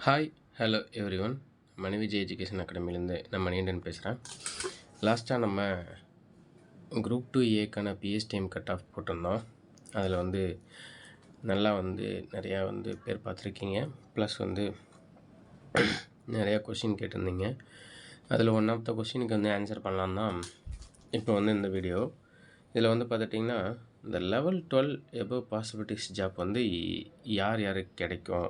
Hi hello everyone. Manivijay education அகாடமிலேருந்து நான் மணிகண்டன் பேசுகிறேன். லாஸ்ட்டாக நம்ம group 2A PSTM cut off போட்டிருந்தோம். அதில் நல்லா நிறையா பேர் பார்த்துருக்கீங்க. ப்ளஸ் நிறையா கொஷின் கேட்டிருந்தீங்க. அதில் ஒன் ஆஃப் த கொஷினுக்கு ஆன்சர் பண்ணலாம் தான் இப்போ இந்த வீடியோ. இதில் பார்த்துட்டிங்கன்னா இந்த லெவல் 12 எபோவ் பாசிபிலிட்டிஸ் ஜாப் யார் யாருக்கு கிடைக்கும்,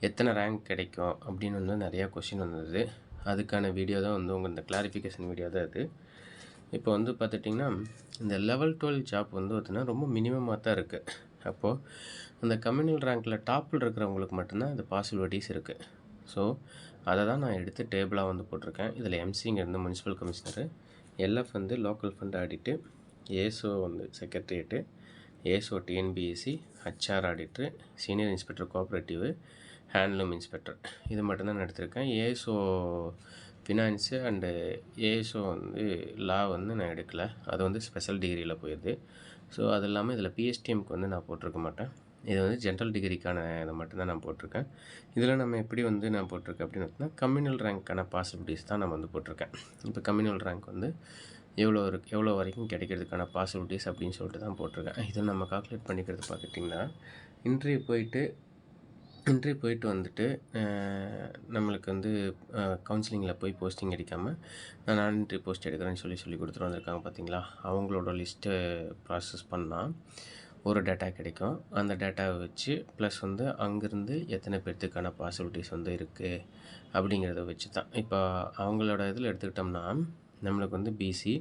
எத்தனை ரேங்க் கிடைக்கும் அப்படின்னு நிறையா கொஷின் வந்தது. அதுக்கான வீடியோ தான் உங்கள் இந்த கிளாரிஃபிகேஷன் வீடியோ தான் இது. இப்போ பார்த்துட்டிங்கன்னா இந்த லெவல் 12 ஜாப் பார்த்திங்கன்னா ரொம்ப மினிமமாக தான் இருக்குது. அப்போது அந்த கம்யூனல் ரேங்க்கில் டாப்பில் இருக்கிறவங்களுக்கு மட்டும்தான் இந்த பாசிபிலிட்டிஸ் இருக்குது. ஸோ அதை தான் நான் எடுத்து டேபிளாக போட்டிருக்கேன். இதில் எம்சிங்கிறது municipal commissioner, LF local fund audit, ASO secretariat, ASO TNPSC, HR auditor, senior inspector cooperative, handloom inspector, இது மட்டும்தான் நான் எடுத்திருக்கேன். ASO finance and ASO law நான் எடுக்கலை. அது ஸ்பெஷல் டிகிரியில் போயிடுது. ஸோ அது இல்லாமல் இதில் பிஎஸ்டிஎம்க்கு நான் போட்டிருக்க மாட்டேன். இது ஜென்ரல் டிகிரிக்கான இதை மட்டும்தான் நான் போட்டிருக்கேன். இதில் நம்ம எப்படி நான் போட்டிருக்கேன் அப்படின்னு பார்த்தீங்கன்னா கம்யூனல் ரேங்க்கான பாசிபிலிட்டிஸ் தான் நான் போட்டிருக்கேன். இப்போ கம்யூனல் ரேங்க் எவ்வளோ வரைக்கும் கிடைக்கிறதுக்கான பாசிபிலிட்டிஸ் அப்படின்னு சொல்லிட்டு தான் போட்டிருக்கேன். இதை நம்ம கால்குலேட் பண்ணிக்கிறது பார்த்துட்டிங்கன்னா இன்டர்வியூ போயிட்டு நம்மளுக்கு கவுன்சிலிங்கில் போய் போஸ்டிங் அடிக்காமல் நான் இன்டர்வியூ போஸ்ட் எடுக்கிறேன்னு சொல்லி கொடுத்துட்டு வந்திருக்காங்க பார்த்தீங்களா. அவங்களோட லிஸ்ட்டை ப்ராசஸ் பண்ணால் ஒரு டேட்டா கிடைக்கும். அந்த டேட்டாவை வச்சு ப்ளஸ் அங்கேருந்து எத்தனை பேர்த்துக்கான பாசிபிலிட்டிஸ் இருக்குது அப்படிங்கிறத வச்சு தான். இப்போ அவங்களோட இதில் எடுத்துக்கிட்டோம்னா நம்மளுக்கு பிசி,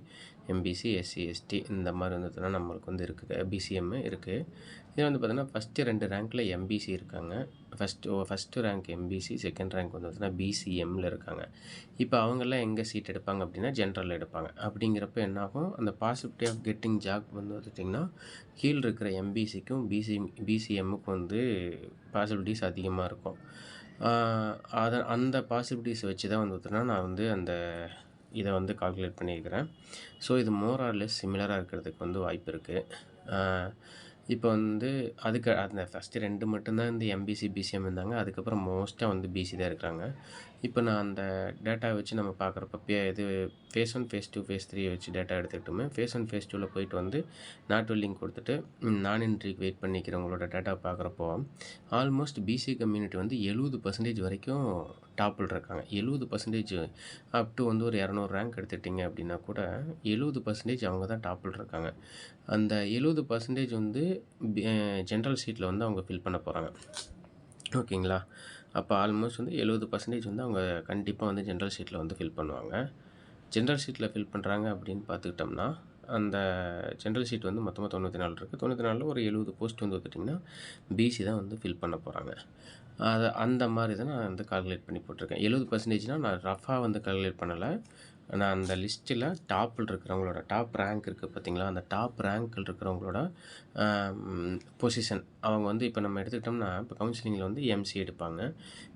எம்பிசி, எஸ்சி, எஸ்டி இந்த மாதிரி நம்மளுக்கு இருக்குது. பிசிஎம் இருக்குது. இது பார்த்தீங்கன்னா ஃபஸ்ட்டு 2 ரேங்க்கில் எம்பிசி இருக்காங்க. First rank MBC, second rank பார்த்தீங்கன்னா பிசிஎம்மில் இருக்காங்க. இப்போ அவங்கெல்லாம் எங்கே சீட் எடுப்பாங்க அப்படின்னா ஜென்ரலில் எடுப்பாங்க. அப்படிங்கிறப்ப என்னாகும், அந்த பாசிபிலிட்டி ஆஃப் கெட்டிங் ஜாப் பார்த்திங்கன்னா கீழே இருக்கிற எம்பிசிக்கும் பிசிஎம்முக்கும் பாசிபிலிட்டிஸ் அதிகமாக இருக்கும். அந்த பாசிபிலிட்டிஸ் வச்சு தான் பார்த்தீங்கன்னா நான் அந்த இதை கால்குலேட் பண்ணியிருக்கிறேன். ஸோ இது மோர் ஆர் லெஸ் சிமிலராக இருக்கிறதுக்கு வாய்ப்பு இருக்குது. இப்போ அதுக்கு அந்த ஃபஸ்ட்டு 2 மட்டும்தான் எம்பிசி, பிசிஎம் இருந்தாங்க. அதுக்கப்புறம் மோஸ்ட்டாக பிசி தான் இருக்கிறாங்க. இப்போ நான் அந்த டேட்டா வச்சு நம்ம பார்க்குறப்ப இது ஃபேஸ் 1, ஃபேஸ் 2, ஃபேஸ் 3 வச்சு டேட்டா எடுத்துக்கிட்டோமே. ஃபேஸ் 1, ஃபேஸ் 2வில் போயிட்டு நாட் வெல்லிங் கொடுத்துட்டு நான் என்ட்ரிக்கு வெயிட் பண்ணிக்கிறவங்களோட டேட்டா பார்க்குறப்போ ஆல்மோஸ்ட் பிசி கம்யூனிட்டி 70% வரைக்கும் டாப்பில் இருக்காங்க. 70% அப் டு ஒரு 200 ரேங்க் எடுத்துட்டிங்க அப்படின்னா கூட 70% அவங்க தான் டாப்பில் இருக்காங்க. அந்த 70% ஜென்ரல் சீட்டில் அவங்க ஃபில் பண்ண போகிறாங்க. ஓகேங்களா. அப்போ ஆல்மோஸ்ட் 70% அவங்க கண்டிப்பாக ஜென்ரல் சீட்டில் ஃபில் பண்ணுவாங்க. ஜென்ரல் சீட்டில் ஃபில் பண்ணுறாங்க அப்படின்னு பார்த்துக்கிட்டோம்னா அந்த ஜென்ரல் சீட் மொத்தமாக 94 இருக்குது. 94ல் ஒரு 70 போஸ்ட் வந்துட்டிங்கன்னா பிசி தான் ஃபில் பண்ண போகிறாங்க. அந்த மாதிரி தான் நான் கால்குலேட் பண்ணி போட்டிருக்கேன். 70%னால் நான் ரஃபாக கால்குலேட் பண்ணலை. நான் அந்த லிஸ்ட்டில் டாப்பில் இருக்கிறவங்களோட டாப் ரேங்க் இருக்குது பார்த்திங்களா, அந்த டாப் ரேங்க்கில் இருக்கிறவங்களோட பொசிஷன் அவங்க இப்போ நம்ம எடுத்துக்கிட்டோம்னா இப்போ கவுன்சிலிங்கில் எம்சி எடுப்பாங்க.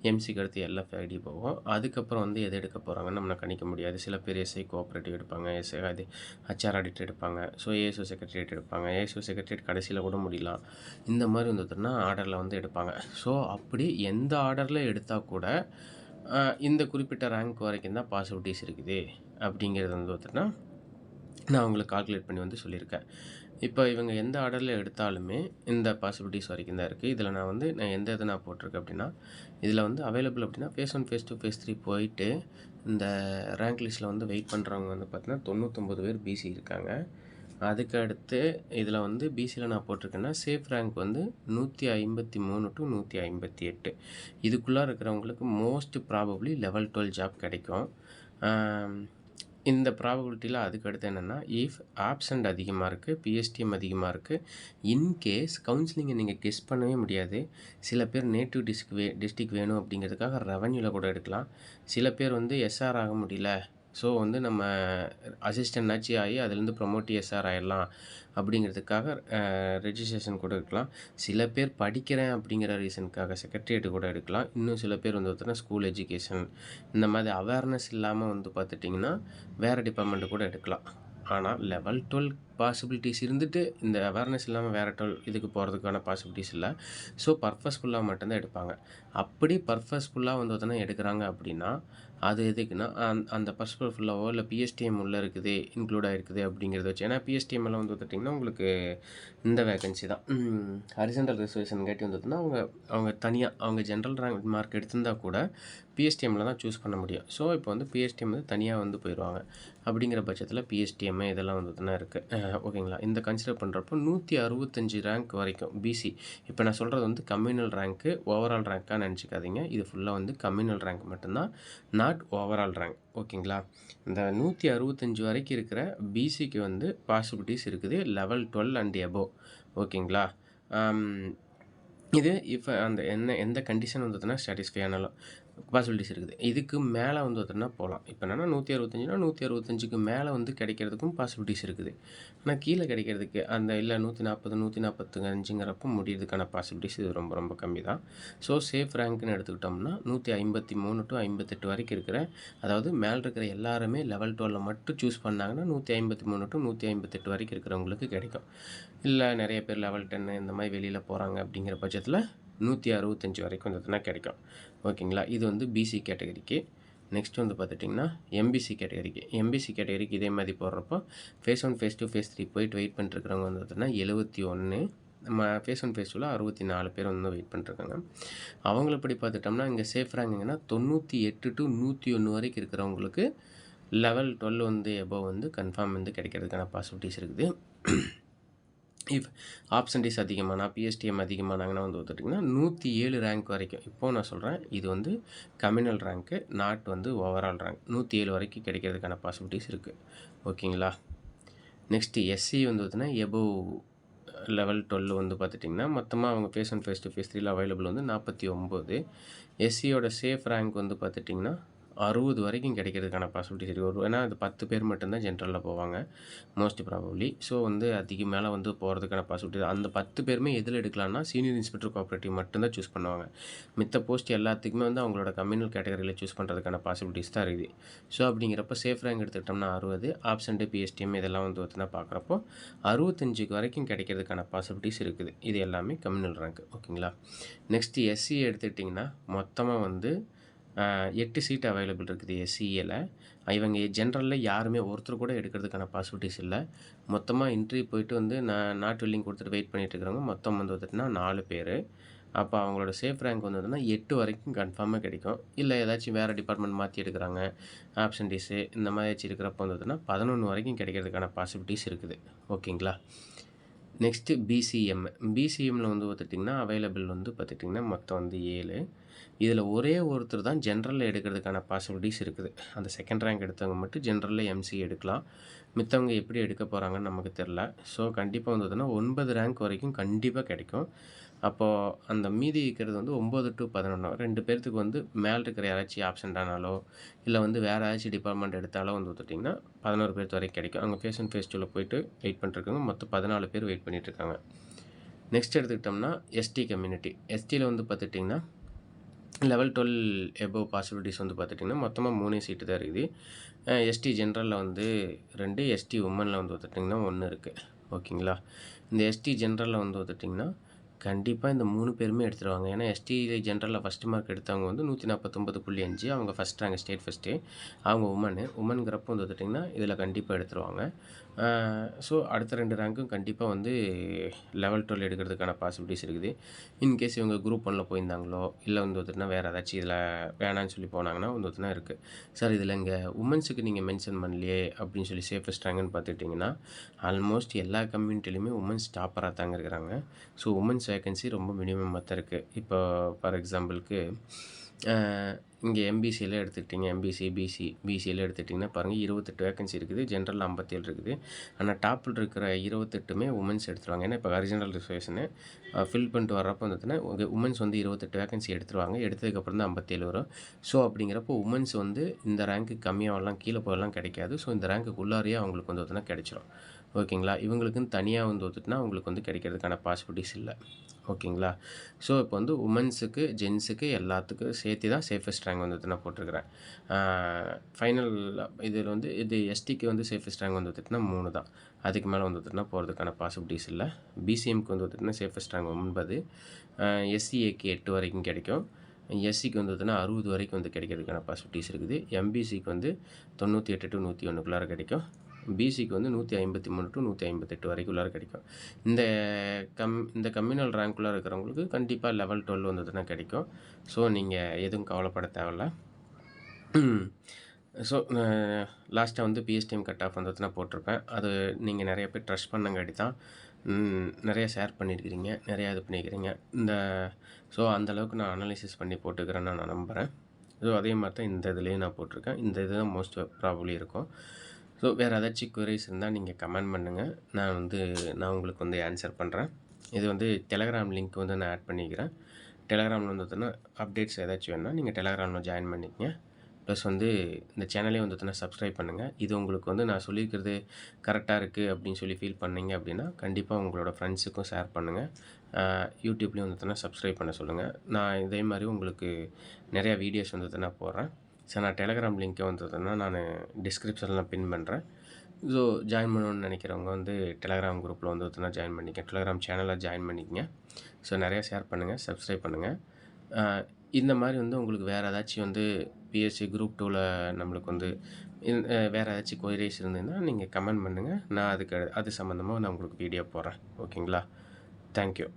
எம்சிக்கு அடுத்து எல்எஃப்ஐடி போகும். அதுக்கப்புறம் எது எடுக்க போகிறாங்கன்னு நம்ம கணிக்க முடியாது. சில பேர் எஸ்ஐ கோஆப்ரேட்டிவ் எடுப்பாங்க, அது ஹச்ஆர் ஆடிட்டர் எடுப்பாங்க. ஸோ ஏஎஸ்ஓ செக்ரட்டரியேட் எடுப்பாங்க. ஏஎஸ்ஓ செக்ரட்டரியேட் கடைசியில் கூட முடியலாம். இந்த மாதிரி ஆர்டரில் எடுப்பாங்க. ஸோ அப்படி எந்த ஆர்டரில் எடுத்தால் கூட இந்த குறிப்பிட்ட ரேங்க் வரைக்கும் தான் பாசிபிலிட்டிஸ் இருக்குது அப்படிங்கிறது பார்த்தீங்கன்னா நான் உங்களுக்கு கால்குலேட் பண்ணி சொல்லியிருக்கேன். இப்போ இவங்க எந்த ஆர்டரில் எடுத்தாலுமே இந்த பாசிபிலிட்டிஸ் வரைக்கும் தான் இருக்குது. இதில் நான் எந்த இதை நான் போட்டிருக்கேன் அப்படின்னா இதில் அவைலபிள் அப்படின்னா ஃபேஸ் 1, ஃபேஸ் 2, ஃபேஸ் 3 போயிட்டு இந்த ரேங்க் லிஸ்ட்டில் வெயிட் பண்ணுறவங்க பார்த்தீங்கன்னா 99 பேர் பிசி இருக்காங்க. அதுக்கு அடுத்து இதில் பிசியில் நான் போட்டிருக்கேன்னா சேஃப் ரேங்க் 153 to 158. இதுக்குள்ளே இருக்கிறவங்களுக்கு மோஸ்ட் ப்ராபப்ளி லெவல் 12 ஜாப் கிடைக்கும். இந்த ப்ராபபிலிட்டியில் அதுக்கு அடுத்து என்னென்னா இஃப் ஆப்சண்ட் அதிகமாக இருக்குது, பிஎஸ்டிஎம் அதிகமாக இருக்குது, இன்கேஸ் கவுன்சிலிங்கை நீங்கள் கெஸ் பண்ணவே முடியாது. சில பேர் நேட்டிவ் டிஸ்ட்ரிக் வேணும் அப்படிங்கிறதுக்காக ரெவன்யூவில் கூட எடுக்கலாம். சில பேர் எஸ்ஆர் ஆக முடியல, ஸோ நம்ம அசிஸ்டன்ட்னாச்சும் ஆகி அதுலேருந்து ப்ரொமோட் எஸ்ஆர் ஆகிடலாம் அப்படிங்கிறதுக்காக ரெஜிஸ்ட்ரேஷன் கூட இருக்கலாம். சில பேர் படிக்கிறேன் அப்படிங்கிற ரீசனுக்காக செக்ரட்டரியேட்டு கூட எடுக்கலாம். இன்னும் சில பேர் பார்த்தீங்கன்னா ஸ்கூல் எஜுகேஷன் இந்த மாதிரி அவேர்னஸ் இல்லாமல் பார்த்துட்டிங்கன்னா வேறு டிபார்ட்மெண்ட்டு கூட எடுக்கலாம். ஆனால் லெவல் 12 பாசிபிலிட்டிஸ் இருந்துட்டு இந்த அவேர்னஸ் இல்லாமல் வேறு இதுக்கு போகிறதுக்கான பாசிபிலிட்டிஸ் இல்லை. ஸோ பர்பஸ்ஃபுல்லாக மட்டும்தான் எடுப்பாங்க. அப்படி பர்பஸ்ஃபுல்லாக வந்து பார்த்தீங்கன்னா எடுக்கிறாங்க அப்படின்னா அது எதுக்குன்னா அந்த பர்பஸ்ஃபுல்லாவோ இல்லை பிஎஸ்டிஎம் உள்ளே இருக்குது இன்க்ளூட் ஆகிருக்குது அப்படிங்கிறத வச்சு. ஏன்னா பிஎஸ்டிஎம் எல்லாம் வந்து பார்த்திங்கன்னா உங்களுக்கு இந்த வேகன்சி தான் ஹரிசன்டல் ரிசர்வேஷன் கேட்டி வந்து பார்த்தீங்கன்னா அவங்க தனியாக அவங்க ஜென்ரல் ரேங்க் மார்க் எடுத்திருந்தால் கூட பிஎஸ்டிஎம்மில் தான் சூஸ் பண்ண முடியும். ஸோ இப்போ வந்து பிஎஸ்டிஎம் வந்து தனியாக வந்து போயிடுவாங்க. அப்படிங்கிற பட்சத்தில் பிஎஸ்டிஎம் இதெல்லாம் வந்து பார்த்தீங்கன்னா இருக்குது. ஓகேங்களா? இந்த கன்சிடர் பண்ணுறப்போ 165 ரேங்க் வரைக்கும் பிசி. இப்போ நான் சொல்கிறது வந்து கம்யூனல் ரேங்க்கு ஓவரால் ரேங்க்காக நினச்சிக்காதீங்க. இது ஃபுல்லாக வந்து கம்யூனல் ரேங்க் மட்டும்தான், நாட் ஓவரால் ரேங்க். ஓகேங்களா? இந்த 165 வரைக்கும் இருக்கிற பிசிக்கு வந்து பாசிபிலிட்டிஸ் இருக்குது லெவல் 12 அண்ட் எபோவ். ஓகேங்களா? இது எந்த கண்டிஷன் வந்து பார்த்தீங்கன்னா சாட்டிஸ்ஃபை ஆனாலும் பாசிபிலிட்டிஸ் இருக்குது. இதுக்கு மேலே வந்து பார்த்தீங்கன்னா போகலாம். இப்போ என்னென்னா 165னா 165க்கு மேலே வந்து கிடைக்கிறதுக்கும் பாசிபிலிட்டிஸ் இருக்குது. ஆனால் கீழே கிடைக்கிறதுக்கு இல்லை 140 145ங்கிறப்போ முடியறதுக்கான பாசிபிலிட்டிஸ் இது ரொம்ப ரொம்ப கம்மி தான். ஸோ சேஃப் ரேங்க்னு எடுத்துக்கிட்டோம்னா 153 to 58 வரைக்கும் இருக்கிற, அதாவது மேலே இருக்கிற எல்லாருமே லெவல் 12 மட்டும் சூஸ் பண்ணாங்கன்னா 153 to 158 வரைக்கும் இருக்கிறவங்களுக்கு கிடைக்கும். இல்லை நிறைய பேர் லெவல் 10 இந்த மாதிரி வெளியில் போகிறாங்க அப்படிங்கிற பட்சத்தில் 165 வரைக்கும் வந்துட்டுனா கிடைக்கும். ஓகேங்களா? இது வந்து பிசி கேட்டகரிக்கு. நெக்ஸ்ட் வந்து பார்த்துட்டிங்கன்னா எம்பிசி கேட்டகரிக்கு இதே மாதிரி போடுறப்போ ஃபேஸ் 1 ஃபேஸ் 2 ஃபேஸ் 3 போயிட்டு வெயிட் பண்ணிட்டுருக்கிறவங்க வந்து பார்த்திங்கன்னா 71. நம்ம ஃபேஸ் 1 ஃபேஸ் 2ல் 64 பேர் வந்து வெயிட் பண்ணிட்டுருக்காங்க. அவங்கள படி பார்த்துட்டோம்னா இங்கே சேஃப் ரேங்கிங்கன்னா 98 to 101 வரைக்கும் இருக்கிறவங்களுக்கு லெவல் 12 வந்து எபோவ் வந்து கன்ஃபார்ம் வந்து கிடைக்கிறதுக்கான பாசிபிலிட்டிஸ் இருக்குது. இஃப் ஆப்சன்டீஸ் அதிகமானா பிஎஸ்டிஎம் அதிகமானாங்கன்னா வந்து பார்த்துட்டிங்கன்னா 107 ரேங்க் வரைக்கும். இப்போது நான் சொல்கிறேன் இது வந்து கம்யூனல் ரேங்க்கு, நாட் வந்து ஓவரால் ரேங்க். 107 வரைக்கும் கிடைக்கிறதுக்கான பாசிபிலிட்டிஸ் இருக்குது. ஓகேங்களா? நெக்ஸ்ட்டு எஸ்சி வந்து பார்த்திங்கன்னா எபோவ் லெவல் 12 வந்து பார்த்துட்டிங்கன்னா மொத்தமாக அவங்க ஃபேஸ் 1 ஃபேஸ் 2 ஃபேஸ் 3ல் அவைலபிள் வந்து 49. எஸ்சியோட சேஃப் ரேங்க் வந்து பார்த்துட்டிங்கன்னா 60 வரைக்கும் கிடைக்கிறதுக்கான பாசிபிலிட்டிஸ் இருக்குது. ஏன்னா அது 10 பேர் மட்டும்தான் ஜென்ரலில் போவாங்க மோஸ்ட் ப்ராபப்ளி. ஸோ வந்து அதிக மேலே வந்து போகிறதுக்கான பாசிபிலிட்டி அந்த 10 பேருமே எதில் எடுக்கலாம்னா சீனியர் இன்ஸ்பெக்டர் கோஆப்ரேட்டிவ் மட்டும்தான் சூஸ் பண்ணுவாங்க. மித்த போஸ்ட் எல்லாத்துக்குமே வந்து அவங்களோட கம்யூனல் கேட்டகரியில் சூஸ் பண்ணுறதுக்கான பாசிபிலிட்டிஸ் தான் இருக்குது. ஸோ அப்படிங்கிறப்ப சேஃப் ரேங்க் எடுத்துக்கிட்டோம்னா 60, ஆப்சண்ட்டு பிஎஸ்டிஎம் இதெல்லாம் வந்து பார்த்தீங்கன்னா பார்க்குறப்போ 65 வரைக்கும் கிடைக்கிறதுக்கான பாசிபிலிட்டிஸ் இருக்குது. இது எல்லாமே கம்யூனல் ரேங்க். ஓகேங்களா? நெக்ஸ்ட்டு எஸ்சி எடுத்துக்கிட்டிங்கன்னா மொத்தமாக வந்து 8 சீட் அவைலபிள் இருக்குது எஸ்சிஏல. இவங்க ஜென்ரலில் யாருமே ஒருத்தர் கூட எடுக்கிறதுக்கான பாசிபிலிட்டிஸ் இல்லை. மொத்தமாக இன்டர்வியூ போயிட்டு வந்து நாட் வில்லிங் கொடுத்துட்டு வெயிட் பண்ணிட்டு இருக்கிறவங்க மொத்தம் வந்து பார்த்திங்கன்னா 4 பேர். அப்போ அவங்களோட சேஃப் ரேங்க் வந்து பார்த்தீங்கன்னா 8 வரைக்கும் கன்ஃபார்மாக கிடைக்கும். இல்லை ஏதாச்சும் வேறு டிபார்ட்மெண்ட் மாற்றி எடுக்கிறாங்க, ஆப்சன்டீஸு இந்த மாதிரி ஏதாச்சும் இருக்கிறப்ப வந்து பார்த்தீங்கன்னா 11 வரைக்கும் கிடைக்கிறதுக்கான பாசிபிலிட்டிஸ் இருக்குது. ஓகேங்களா? நெக்ஸ்ட்டு பிசிஎம்மில் வந்து பார்த்துட்டிங்கன்னா அவைலபிள் வந்து பார்த்துட்டிங்கன்னா மொத்தம் வந்து 7. இதில் ஒரே ஒருத்தர் தான் ஜென்ரலில் எடுக்கிறதுக்கான பாசிபிலிட்டிஸ் இருக்குது. அந்த செகண்ட் ரேங்க் எடுத்தவங்க மட்டும் ஜென்ரலில் எம்சி எடுக்கலாம். மித்தவங்க எப்படி எடுக்க போகிறாங்கன்னு நமக்கு தெரில. ஸோ கண்டிப்பாக வந்து பார்த்தீங்கன்னா 9 ரேங்க் வரைக்கும் கண்டிப்பாக கிடைக்கும். அப்போது அந்த மீதி இருக்கிறது வந்து 9 to 11 2 பேர்த்துக்கு வந்து மேலே இருக்கிற யாராச்சும் ஆப்சென்ட் ஆனாலோ இல்லை வந்து வேறு ஏதாச்சும் டிபார்ட்மெண்ட் எடுத்தாலோ வந்து பார்த்திங்கன்னா 11 பேர்த்து வரைக்கும் கிடைக்கும். அங்கே ஃபேஸ் 1 ஃபேஸ் 2வில் போயிட்டு வெயிட் பண்ணிட்டுருக்காங்க. மொத்தம் 14 பேர் வெயிட் பண்ணிகிட்ருக்காங்க. நெக்ஸ்ட் எடுத்துக்கிட்டோம்னா எஸ்டி கம்யூனிட்டி. எஸ்டியில் வந்து பார்த்துட்டிங்கன்னா லெவல் 12 எபோவ் பாசிபிலிட்டிஸ் வந்து பார்த்துட்டிங்கன்னா மொத்தமாக 3 சீட்டு தான் இருக்குது. எஸ்டி ஜென்ரலில் வந்து 2, எஸ்டி உமனில் வந்து பார்த்துட்டிங்கன்னா 1 இருக்குது. ஓகேங்களா? இந்த எஸ்டி ஜென்ரலில் வந்து பார்த்துட்டிங்கன்னா கண்டிப்பாக இந்த 3 பேருமே எடுத்துருவாங்க. ஏன்னா எஸ்டி ஜென்ரலில் ஃபஸ்ட் மார்க் எடுத்தவங்க வந்து 149.5 அவங்க ஃபஸ்ட் ரேங்க் ஸ்டேட் ஃபஸ்ட்டு. அவங்க உமனுங்கிறப்போ வந்து பார்த்துட்டிங்கன்னா இதில் கண்டிப்பாக எடுத்துருவாங்க. ஸோ அடுத்த 2 ரேங்க்கும் கண்டிப்பாக வந்து லெவல் 12 எடுக்கிறதுக்கான பாசிபிலிட்டிஸ் இருக்குது. இன்கேஸ் இவங்க குரூப் 1ல் போயிருந்தாங்களோ இல்லை வந்து பார்த்திங்கன்னா வேறு ஏதாச்சும் இதில் வேணான்னு சொல்லி போனாங்கன்னா வந்து பார்த்திங்கன்னா இருக்குது. சார் இதில் இங்கே உமன்ஸுக்கு நீங்கள் மென்ஷன் பண்ணலையே அப்படின்னு சொல்லி சேஃபஸ்ட் ரேங்க்னு பார்த்துட்டிங்கன்னா ஆல்மோஸ்ட் எல்லா கம்யூனிட்டிலையுமே உமன்ஸ் டாப்பராக தாங்க இருக்கிறாங்க. ஸோ உமன்ஸ் வேகன்சி ரொம்ப மினிமமாக தான் இருக்குது. இப்போ ஃபார் எக்ஸாம்பிளுக்கு இங்கே எம்பிசியில் எடுத்துக்கிட்டிங்க, பிசியில் எடுத்துக்கிட்டிங்கன்னா பாருங்கள் 28 வேகன்சி இருக்குது. ஜென்ரல் 57 இருக்குது. ஆனால் டாப்பில் இருக்கிற 28மே உமன்ஸ் எடுத்துருவாங்க. ஏன்னா இப்போ ஒரிஜினல் ரிசர்வேஷனு ஃபில் பண்ணிட்டு வர்றப்போ வந்துட்டுனா உமன்ஸ் வந்து 28 வேகன்சி எடுத்துருவாங்க. எடுத்ததுக்கப்புறம் தான் 57 வரும். ஸோ அப்படிங்கிறப்போ உமன்ஸ் வந்து இந்த ரேங்க்கு கம்மியாகலாம் கீழே போகலாம் கிடைக்காது. ஸோ இந்த ரேங்க்குள்ளாரையே அவங்களுக்கு வந்து பார்த்தீங்கன்னா கிடைச்சிரும். ஓகேங்களா? இவங்களுக்குன்னு தனியா வந்து வந்துட்டுனா உங்களுக்கு வந்து கிடைக்கிறதுக்கான பாசிபிலிட்டீஸ் இல்ல. ஓகேங்களா? ஸோ இப்போ வந்து உமென்ஸுக்கு, ஜென்ஸுக்கு எல்லாத்துக்கும் சேர்த்து தான் சேஃபஸ்ட் ரேங்க் வந்துட்டு நான் போட்டிருக்கிறேன். ஆ ஃபைனல் இதில வந்து இது எஸ்டிக்கு வந்து சேஃபஸ்ட் ரேங்க் வந்து வந்துட்டுனா 3 தான். அதுக்கு மேல வந்து வந்துட்டுனா போறதுக்கான பாசிபிலிட்டீஸ் இல்ல. பிசிஎம்க்கு வந்து வந்துட்டுனா சேஃபஸ்ட் ரேங்க் 9. எஸ்சிஏக்கு 8 வரைக்கும் கிடைக்கும். எஸ்சிக்கு வந்து பார்த்தீங்கன்னா 60 வரைக்கும் வந்து கிடைக்கிறதுக்கான பாசிபிலிட்டீஸ் இருக்குது. எம்பிசிக்கு வந்து 98 to 101க்குள்ளார கிடைக்கும். பிசிக்கு வந்து 153 to 158 வரைக்குள்ளார கிடைக்கும். இந்த இந்த கம்யூனல் ரேங்க்குள்ளார இருக்கிறவங்களுக்கு கண்டிப்பா லெவல் 12 வந்ததுன்னா கிடைக்கும். ஸோ நீங்க எதுவும் கவலைப்பட தேவையில்ல. ஸோ லாஸ்ட்டா வந்து பிஎஸ்டிஎம் கட் ஆஃப் வந்ததுன்னா போட்டிருப்பேன். அது நீங்க நெறைய பேர் ட்ரஸ்ட் பண்ணங்காட்டி தான் நெறைய ஷேர் பண்ணியிருக்கிறீங்க. நெறையா இது பண்ணியிருக்கிறீங்க. ஸோ அந்த அளவுக்கு நான் அனலைசிஸ் பண்ணி போட்டுக்கிறேன்னு நான் நம்புறேன். ஸோ அதே மாரி தான் இந்த இதுலயும் நான் போட்டிருக்கேன். இந்த இது தான் மோஸ்ட் ப்ராபப்ளி இருக்கும். ஸோ வேறு ஏதாச்சும் குவரீஸ் இருந்தா நீங்க கமெண்ட் பண்ணுங்க. நான் உங்களுக்கு வந்து ஆன்சர் பண்றேன். இது வந்து டெலகிராம் லிங்க் வந்து நான் ஆட் பண்ணிக்கிறேன். டெலகிராமில் வந்து பார்த்தீங்கன்னா அப்டேட்ஸ் ஏதாச்சும் வேணுனா நீங்க டெலகிராமில் ஜாயின் பண்ணிக்கங்க. ப்ளஸ் வந்து இந்த சேனலையும் வந்து பார்த்தீங்கன்னா சப்ஸ்கிரைப் பண்ணுங்க. இது உங்களுக்கு வந்து நான் சொல்லியிருக்கிறது கரெக்ட்டா இருக்கு அப்படின்னு சொல்லி ஃபீல் பண்ணீங்க அப்படின்னா, கண்டிப்பா உங்களோட ஃப்ரெண்ட்ஸுக்கும் ஷேர் பண்ணுங்க. யூடியூப்லேயும் வந்து பார்த்தீங்கன்னா சப்ஸ்கிரைப் பண்ண சொல்லுங்க. நான் இதே மாரி உங்களுக்கு நெறைய வீடியோஸ் வந்து பார்த்தீங்கன்னா போடுறேன். ஸோ நான் டெலகிராம் லிங்க்கை வந்து பார்த்தீங்கன்னா நான் டிஸ்கிரிப்ஷனில் பின் பண்ணுறேன். ஸோ ஜாயின் பண்ணணும்னு நினைக்கிறவங்க வந்து டெலகிராம் குரூப்பில் வந்து பார்த்தீங்கன்னா ஜாயின் பண்ணிக்கங்க. டெலகிராம் சேனலில் ஜாயின் பண்ணிக்கங்க. ஸோ நிறையா ஷேர் பண்ணுங்கள், சப்ஸ்கிரைப் பண்ணுங்கள். இந்த மாதிரி வந்து உங்களுக்கு வேறு ஏதாச்சும் வந்து பிஎஸ்சி குரூப் 2ல நம்மளுக்கு வந்து வேறு ஏதாச்சும் கொயரிஸ் இருந்ததுன்னா நீங்கள் கமெண்ட் பண்ணுங்கள். நான் அது சம்மந்தமாக நான் உங்களுக்கு வீடியோ போடுறேன். ஓகேங்களா? தேங்க்யூ.